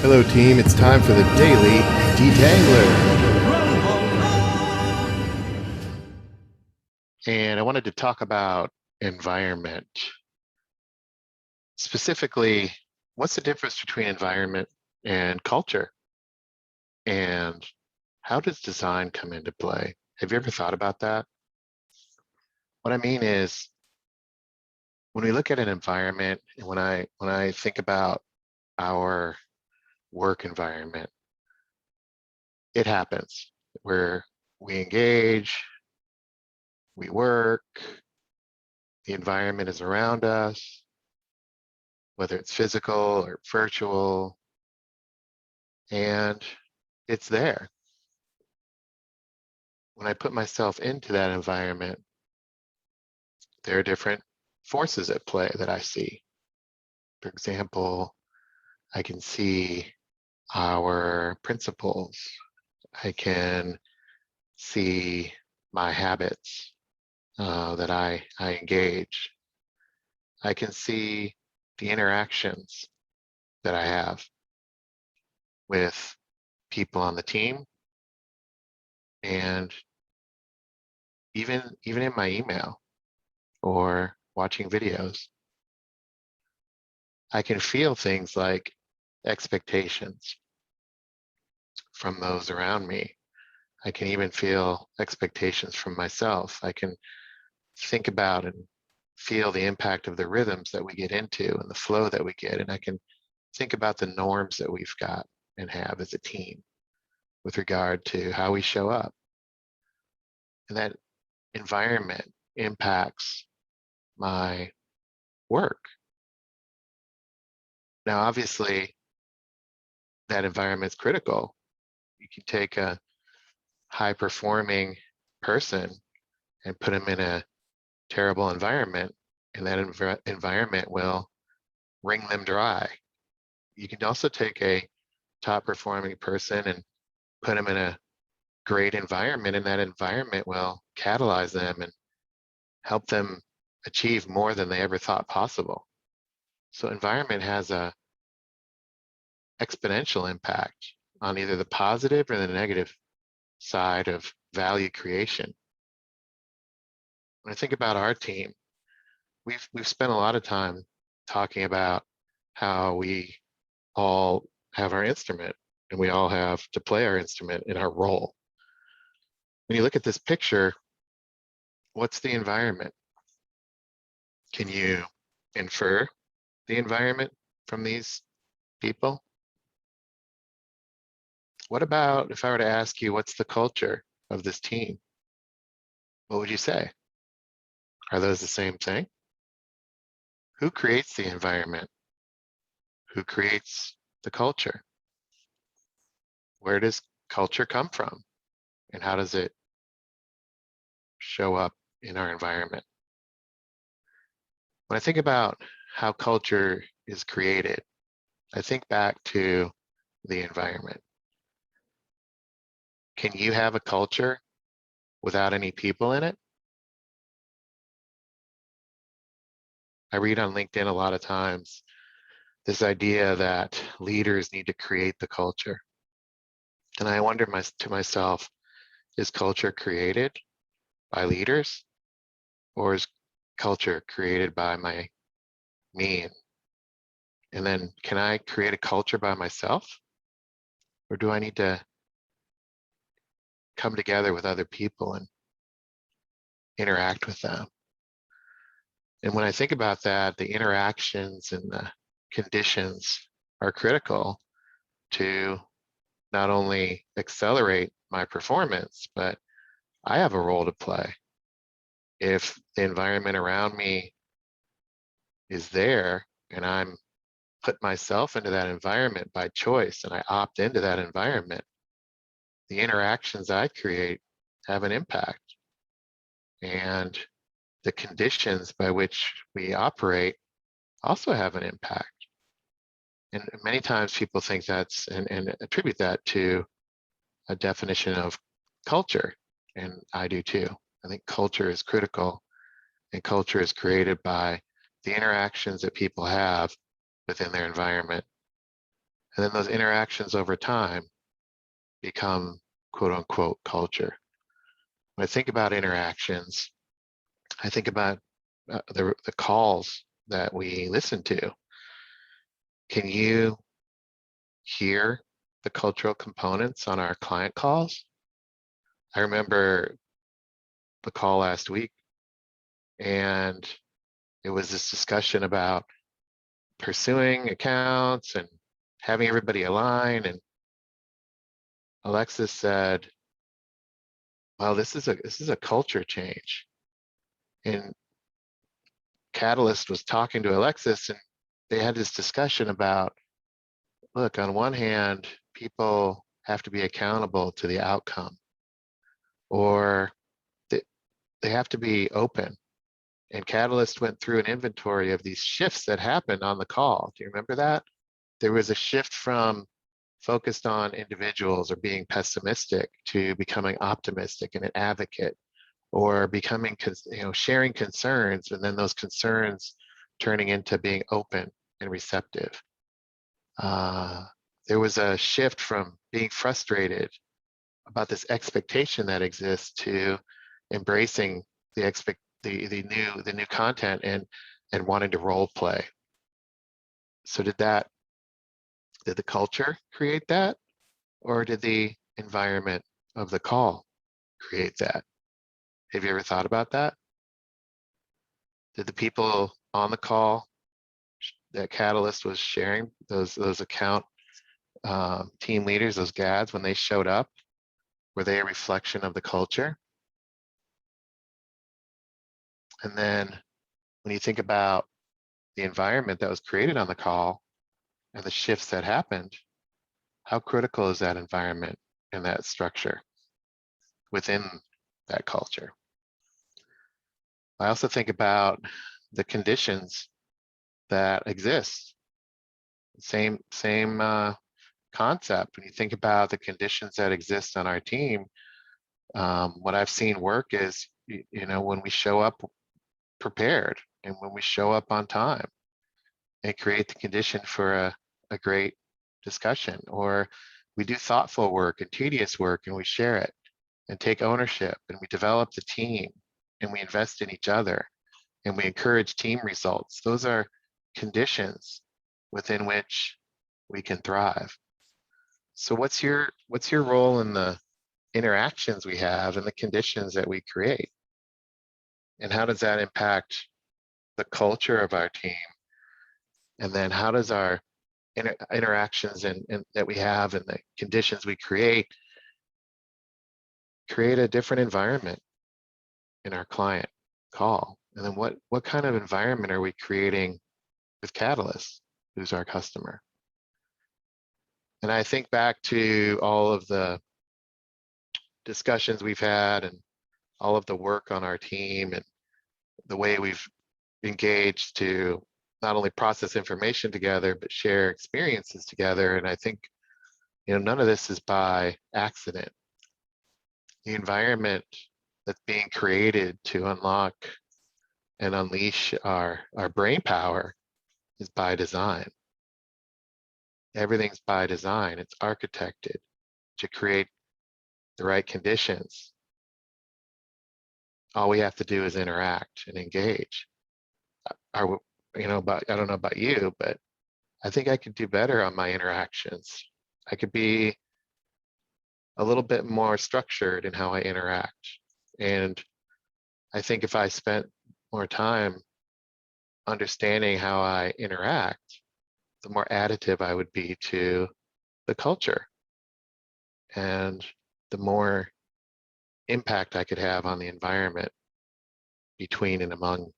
Hello team, it's time for the Daily Detangler. And I wanted to talk about environment. Specifically, what's the difference between environment and culture? And how does design come into play? Have you ever thought about that? What I mean is, when we look at an environment, and when I think about our work environment, it happens where we engage, we work, the environment is around us, whether it's physical or virtual, and it's there. When I put myself into that environment, there are different forces at play that I see. For example, I can see our principles. I can see my habits that I engage. I can see the interactions that I have with people on the team, and even in my email or watching videos. I can feel things like expectations from those around me. I can even feel expectations from myself. I can think about and feel the impact of the rhythms that we get into and the flow that we get. And I can think about the norms that we've got and have as a team with regard to how we show up. And that environment impacts my work. Now, obviously, that environment is critical. You can take a high performing person and put them in a terrible environment, and that environment will wring them dry. You can also take a top performing person and put them in a great environment, and that environment will catalyze them and help them achieve more than they ever thought possible. So environment has a exponential impact on either the positive or the negative side of value creation. When I think about our team, we've spent a lot of time talking about how we all have our instrument and we all have to play our instrument in our role. When you look at this picture, what's the environment? Can you infer the environment from these people? What about if I were to ask you, what's the culture of this team? What would you say? Are those the same thing? Who creates the environment? Who creates the culture? Where does culture come from? And how does it show up in our environment? When I think about how culture is created, I think back to the environment. Can you have a culture without any people in it? I read on LinkedIn a lot of times this idea that leaders need to create the culture. And I wonder to myself, is culture created by leaders, or is culture created by me? And then can I create a culture by myself, or do I need to come together with other people and interact with them? And when I think about that, the interactions and the conditions are critical to not only accelerate my performance, but I have a role to play. If the environment around me is there and I'm put myself into that environment by choice and I opt into that environment, the interactions I create have an impact. And the conditions by which we operate also have an impact. And many times people think that's and attribute that to a definition of culture. And I do too. I think culture is critical, and culture is created by the interactions that people have within their environment. And then those interactions over time become quote unquote culture. When I think about interactions, I think about the calls that we listen to. Can you hear the cultural components on our client calls? I remember the call last week, and it was this discussion about pursuing accounts and having everybody align. And Alexis said, well, this is a culture change. And Catalyst was talking to Alexis, and they had this discussion about, look, on one hand, people have to be accountable to the outcome, or they have to be open. And Catalyst went through an inventory of these shifts that happened on the call. Do you remember that? There was a shift from focused on individuals or being pessimistic to becoming optimistic and an advocate, or becoming, sharing concerns, and then those concerns turning into being open and receptive. There was a shift from being frustrated about this expectation that exists to embracing the new content and wanting to role play. So did the culture create that, or did the environment of the call create that? Have you ever thought about that? Did the people on the call that Catalyst was sharing, those account team leaders, those GADs, when they showed up, were they a reflection of the culture? And then when you think about the environment that was created on the call and the shifts that happened, how critical is that environment and that structure within that culture? I also think about the conditions that exist. Same concept. When you think about the conditions that exist on our team, what I've seen work is, when we show up prepared and when we show up on time and create the condition for a great discussion, or we do thoughtful work and tedious work and we share it and take ownership, and we develop the team and we invest in each other and we encourage team results. Those are conditions within which we can thrive. So what's your role in the interactions we have and the conditions that we create? And how does that impact the culture of our team? And then how does our interactions and that we have and the conditions we create a different environment in our client call? And then what kind of environment are we creating with Catalyst, who's our customer? And I think back to all of the discussions we've had and all of the work on our team and the way we've engaged to not only process information together, but share experiences together. And I think, none of this is by accident. The environment that's being created to unlock and unleash our brain power is by design. Everything's by design. It's architected to create the right conditions. All we have to do is interact and engage. I don't know about you, but I think I could do better on my interactions. I could be a little bit more structured in how I interact. And I think if I spent more time understanding how I interact, the more additive I would be to the culture and the more impact I could have on the environment between and among.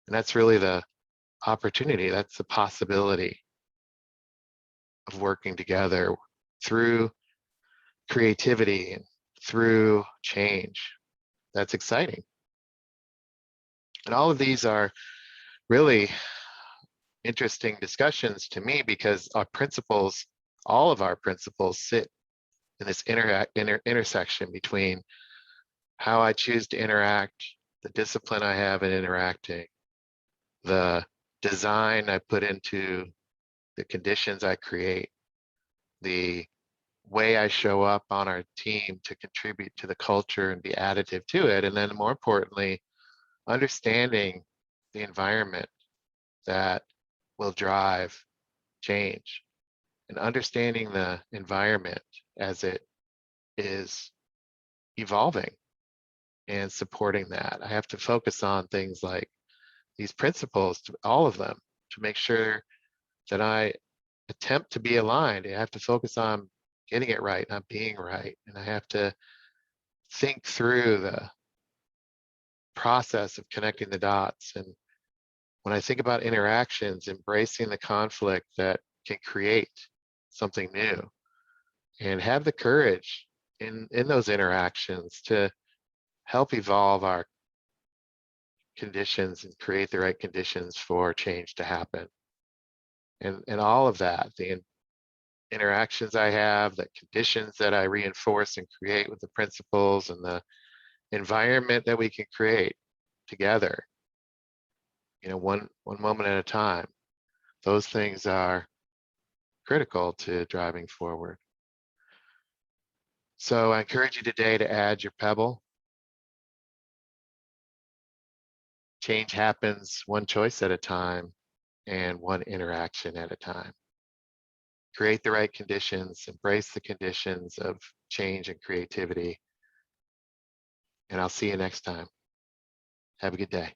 And that's really the opportunity. That's the possibility of working together through creativity and through change. That's exciting. And all of these are really interesting discussions to me because our principles, all of our principles, sit in this intersection between how I choose to interact, the discipline I have in interacting, the design I put into the conditions I create, the way I show up on our team to contribute to the culture and be additive to it. And then more importantly, understanding the environment that will drive change and understanding the environment as it is evolving and supporting that. I have to focus on things like these principles, all of them, to make sure that I attempt to be aligned. I have to focus on getting it right, not being right. And I have to think through the process of connecting the dots. And when I think about interactions, embracing the conflict that can create something new, and have the courage in those interactions to help evolve our conditions and create the right conditions for change to happen. And all of that, the interactions I have, the conditions that I reinforce and create with the principles, and the environment that we can create together, one moment at a time, those things are critical to driving forward. So I encourage you today to add your pebble. Change happens one choice at a time and one interaction at a time. Create the right conditions, embrace the conditions of change and creativity, and I'll see you next time. Have a good day.